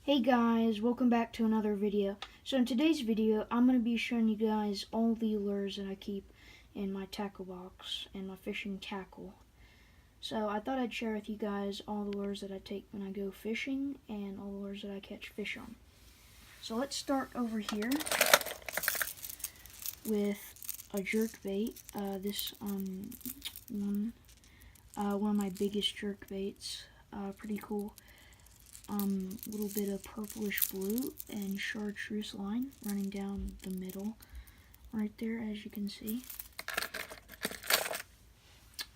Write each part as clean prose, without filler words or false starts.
Hey guys, welcome back to another video. So in today's video, I'm going to be showing you guys all the lures that I keep in my tackle box and my fishing tackle. So I thought I'd share with you guys all the lures that I take when I go fishing and all the lures that I catch fish on. So let's start over here with a jerk bait. This one of my biggest jerk baits. Pretty cool. Little bit of purplish blue and chartreuse line running down the middle right there, as you can see.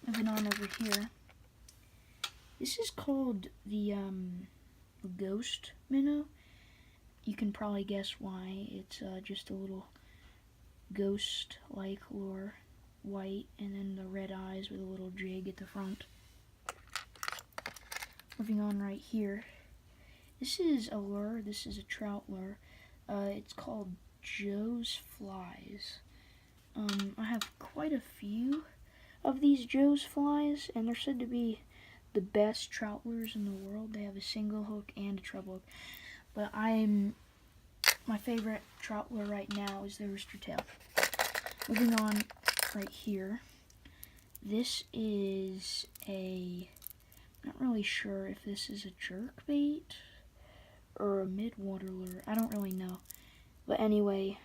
Moving on over here, this is called the ghost minnow. You can probably guess why. It's just a little ghost like lure, white, and then the red eyes with a little jig at the front. Moving on right here, this is a lure. This is a trout lure. It's called Joe's Flies. I have quite a few of these Joe's Flies, and they're said to be the best trout lures in the world. They have a single hook and a treble hook. But my favorite trout lure right now is the Rooster Tail. Moving on right here, this is not really sure if this is a jerk bait or a mid-water lure. I don't really know. But anyway,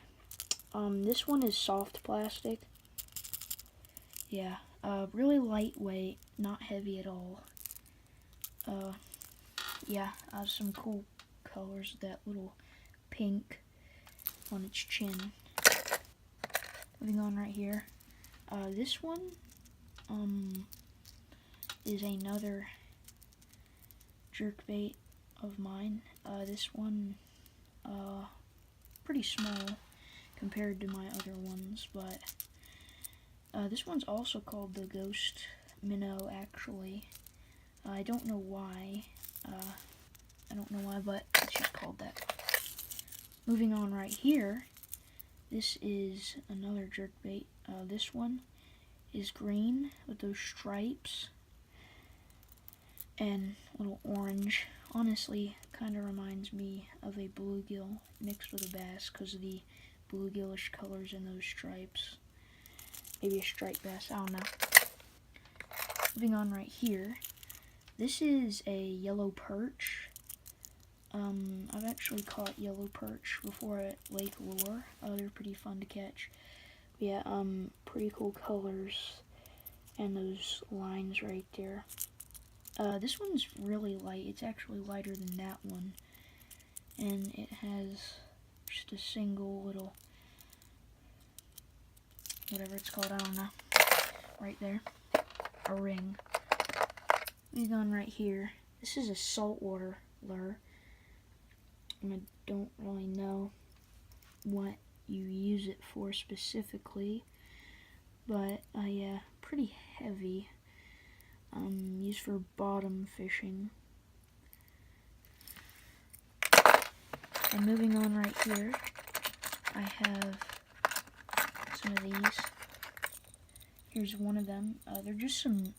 this one is soft plastic. Yeah, really lightweight, not heavy at all. Yeah, some cool colors. That little pink on its chin. Moving on right here. This one, is another jerkbait of mine. This one, pretty small compared to my other ones, but this one's also called the Ghost Minnow, actually. I don't know why. But it's just called that. Moving on right here, this is another jerkbait. This one is green with those stripes and little orange. Honestly, kind of reminds me of a bluegill mixed with a bass because of the bluegillish colors in those stripes. Maybe a striped bass, I don't know. Moving on right here, this is a yellow perch. I've actually caught yellow perch before at Lake Lure. They're pretty fun to catch. Yeah, pretty cool colors and those lines right there. This one's really light. It's actually lighter than that one. And it has just a single little, whatever it's called, I don't know, right there. A ring. Moving on right here. This is a saltwater lure. And I don't really know what you use it for specifically. But, yeah, pretty heavy. Used for bottom fishing. And moving on right here, I have some of these. Here's one of them. They're just some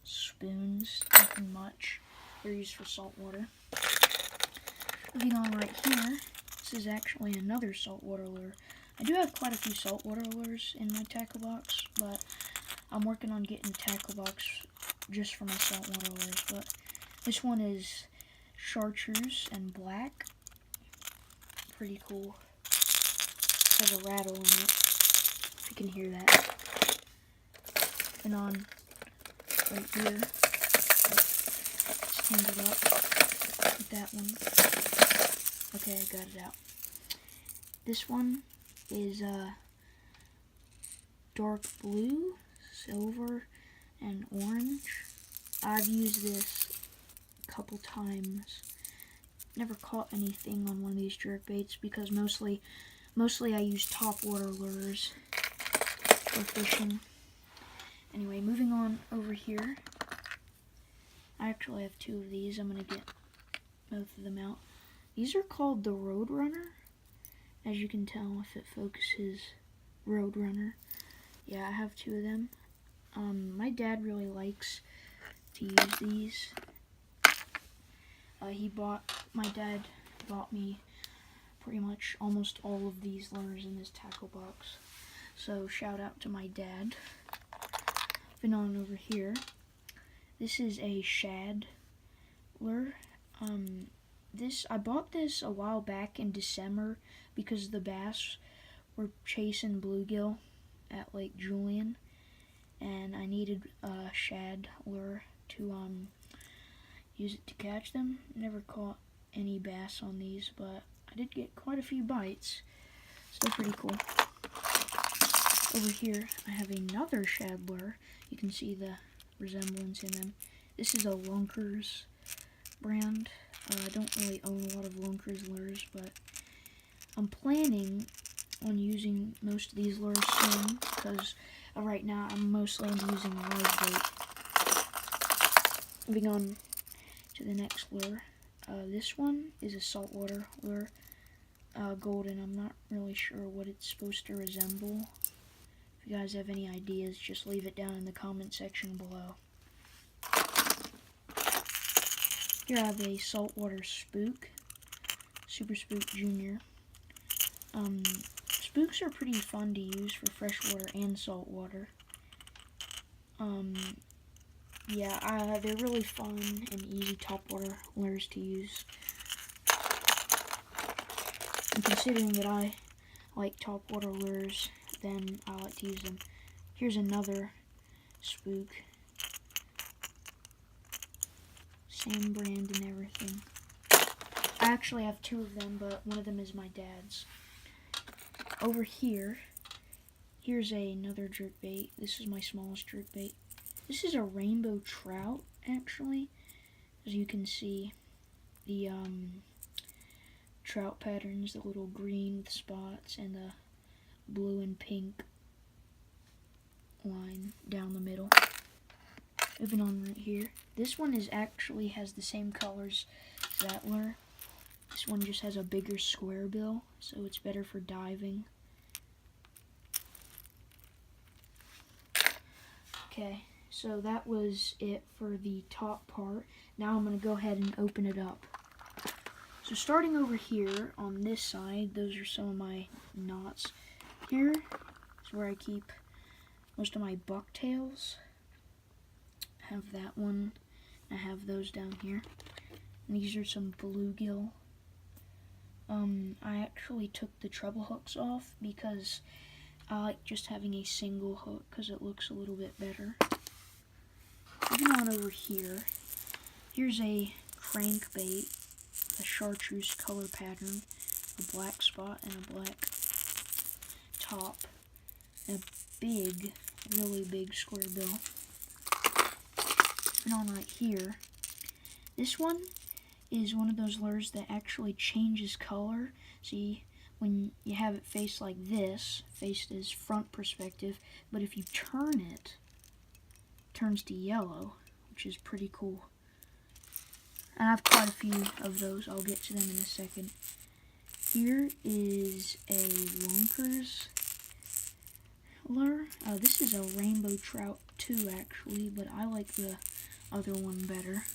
spoons, nothing much. They're used for saltwater. Moving on right here, this is actually another saltwater lure. I do have quite a few saltwater lures in my tackle box, but I'm working on getting a tackle box just for my saltwater lures. But this one is chartreuse and black. Pretty cool. Has a rattle in it, if you can hear that. And on right here, stand it up with that one. Okay, I got it out. This one is dark blue, silver, and orange. I've used this a couple times. Never caught anything on one of these jerkbaits because mostly I use topwater lures for fishing. Anyway, moving on over here. I actually have two of these. I'm going to get both of them out. These are called the Roadrunner. As you can tell if it focuses, Roadrunner. Yeah, I have two of them. My dad really likes to use these. He bought my dad bought me pretty much almost all of these lures in this tackle box. So shout out to my dad. Moving on over here. This is a shad lure. I bought this a while back in December because the bass were chasing bluegill at Lake Julian, and I needed a shad lure to use it to catch them. Never caught any bass on these, but I did get quite a few bites. Still pretty cool. Over here, I have another shad lure. You can see the resemblance in them. This is a Lunkers brand. I don't really own a lot of Lunkers lures, but I'm planning on using most of these lures soon, because right now I'm mostly into using live bait. Moving on to the next lure. This one is a saltwater lure, golden. I'm not really sure what it's supposed to resemble. If you guys have any ideas, just leave it down in the comment section below. Here I have a saltwater spook, Super Spook Junior. Spooks are pretty fun to use for freshwater and saltwater. Yeah, they're really fun and easy topwater lures to use. And considering that I like topwater lures, then I like to use them. Here's another spook. Same brand and everything. I actually have two of them, but one of them is my dad's. Over here, here's another jerkbait. This is my smallest jerkbait. This is a rainbow trout, actually. As you can see, the trout patterns, the little green with spots, and the blue and pink line down the middle. Moving on right here. This one has the same colors as that lure. This one just has a bigger square bill, so it's better for diving. Okay, so that was it for the top part. Now I'm going to go ahead and open it up. So starting over here on this side, those are some of my knots. Here is where I keep most of my bucktails. I have that one. I have those down here. And these are some bluegill. I actually took the treble hooks off because I like just having a single hook because it looks a little bit better. Moving on over here, here's a crankbait, a chartreuse color pattern, a black spot and a black top, and a big, really big square bill. Moving on right here, this one is one of those lures that actually changes color. See, when you have it faced like this, faced as front perspective, but if you turn it, it turns to yellow, which is pretty cool. And I have quite a few of those. I'll get to them in a second. Here is a Lunkers lure. This is a rainbow trout too, actually, but I like the other one better.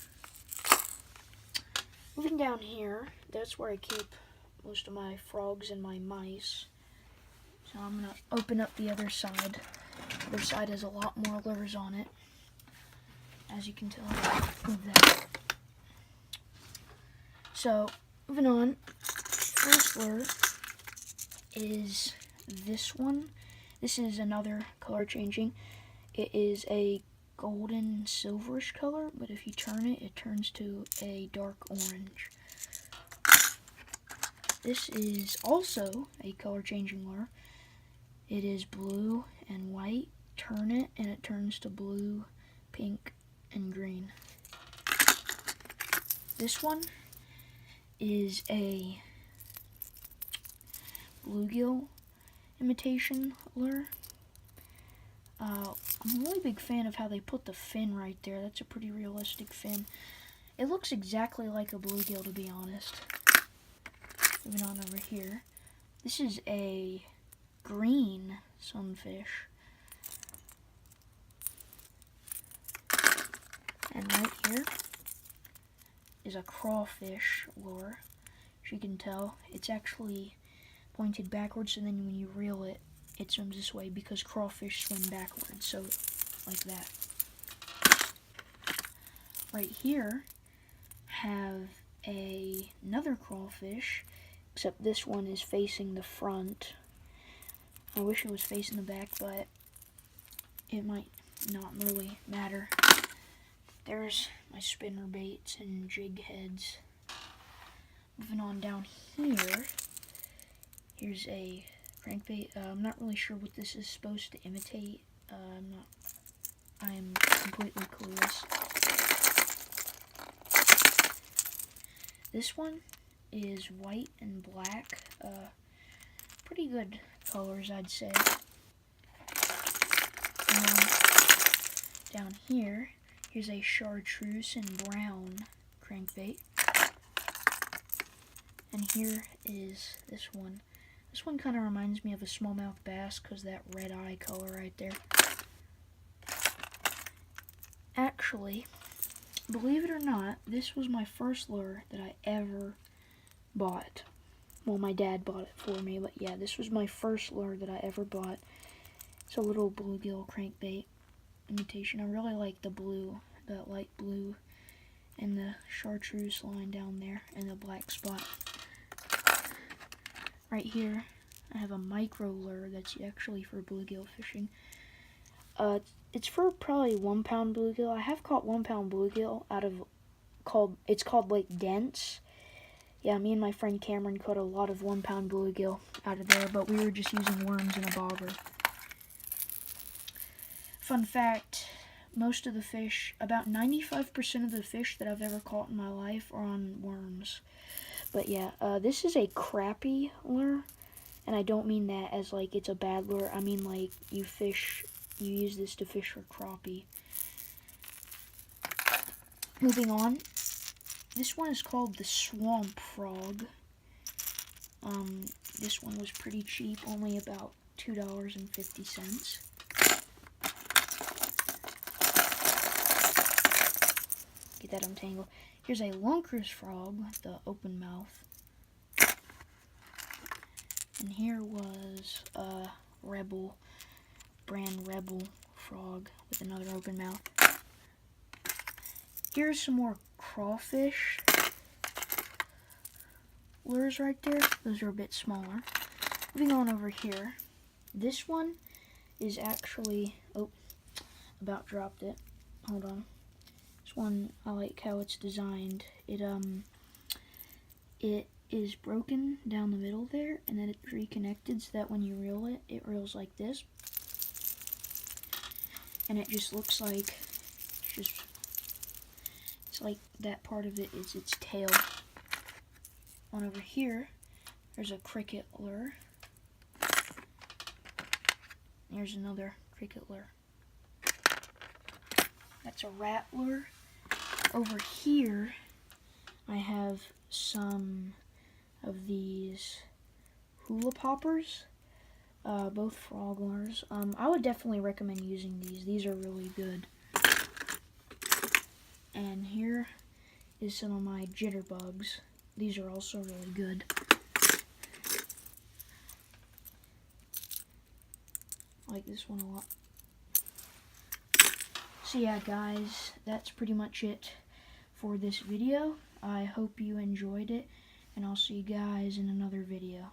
Moving down here, that's where I keep most of my frogs and my mice. So I'm going to open up the other side. The other side has a lot more lures on it, as you can tell from that. So, moving on, first lure is this one. This is another color changing. It is a golden silverish color, but if you turn it, it turns to a dark orange. This is also a color changing lure. It is blue and white. Turn it and it turns to blue, pink, and green. This one is a bluegill imitation lure. I'm a really big fan of how they put the fin right there. That's a pretty realistic fin. It looks exactly like a bluegill, to be honest. Moving on over here. This is a green sunfish. And right here, is a crawfish lure. As you can tell, it's actually pointed backwards, and then when you reel it, it swims this way because crawfish swim backwards, so like that. Right here, have another crawfish, except this one is facing the front. I wish it was facing the back, but it might not really matter. There's my spinner baits and jig heads. Moving on down here, here's a crankbait. I'm not really sure what this is supposed to imitate. I'm completely clueless. This one is white and black. Pretty good colors, I'd say. And down here, here's a chartreuse and brown crankbait. And here is this one. This one kind of reminds me of a smallmouth bass because that red eye color right there. Actually, believe it or not, this was my first lure that I ever bought. Well, my dad bought it for me, but yeah, this was my first lure that I ever bought. It's a little bluegill crankbait imitation. I really like the blue, that light blue, and the chartreuse line down there, and the black spot. Right here, I have a micro lure that's actually for bluegill fishing. It's for probably 1 pound bluegill. I have caught 1 pound bluegill it's called Lake Dents. Yeah, me and my friend Cameron caught a lot of 1 pound bluegill out of there, but we were just using worms in a bobber. Fun fact, most of the fish, about 95% of the fish that I've ever caught in my life are on worms. But yeah, this is a crappie lure, and I don't mean that as like it's a bad lure. I mean like you use this to fish for crappie. Moving on, this one is called the Swamp Frog. This one was pretty cheap, only about $2.50. Get that untangled. Here's a Lunker's frog with the open mouth. And here was a brand Rebel frog with another open mouth. Here's some more crawfish lures right there. Those are a bit smaller. Moving on over here. This one is actually, about dropped it. Hold on. This one, I like how it's designed. It is broken down the middle there, and then it's reconnected so that when you reel it, it reels like this. And it just looks like, it's like that part of it is its tail. On over here, there's a cricket lure. Here's another cricket lure. That's a rat lure. Over here, I have some of these hula poppers, both frog lures. I would definitely recommend using these. These are really good. And here is some of my jitterbugs. These are also really good. I like this one a lot. So yeah, guys, that's pretty much it for this video. I hope you enjoyed it, and I'll see you guys in another video.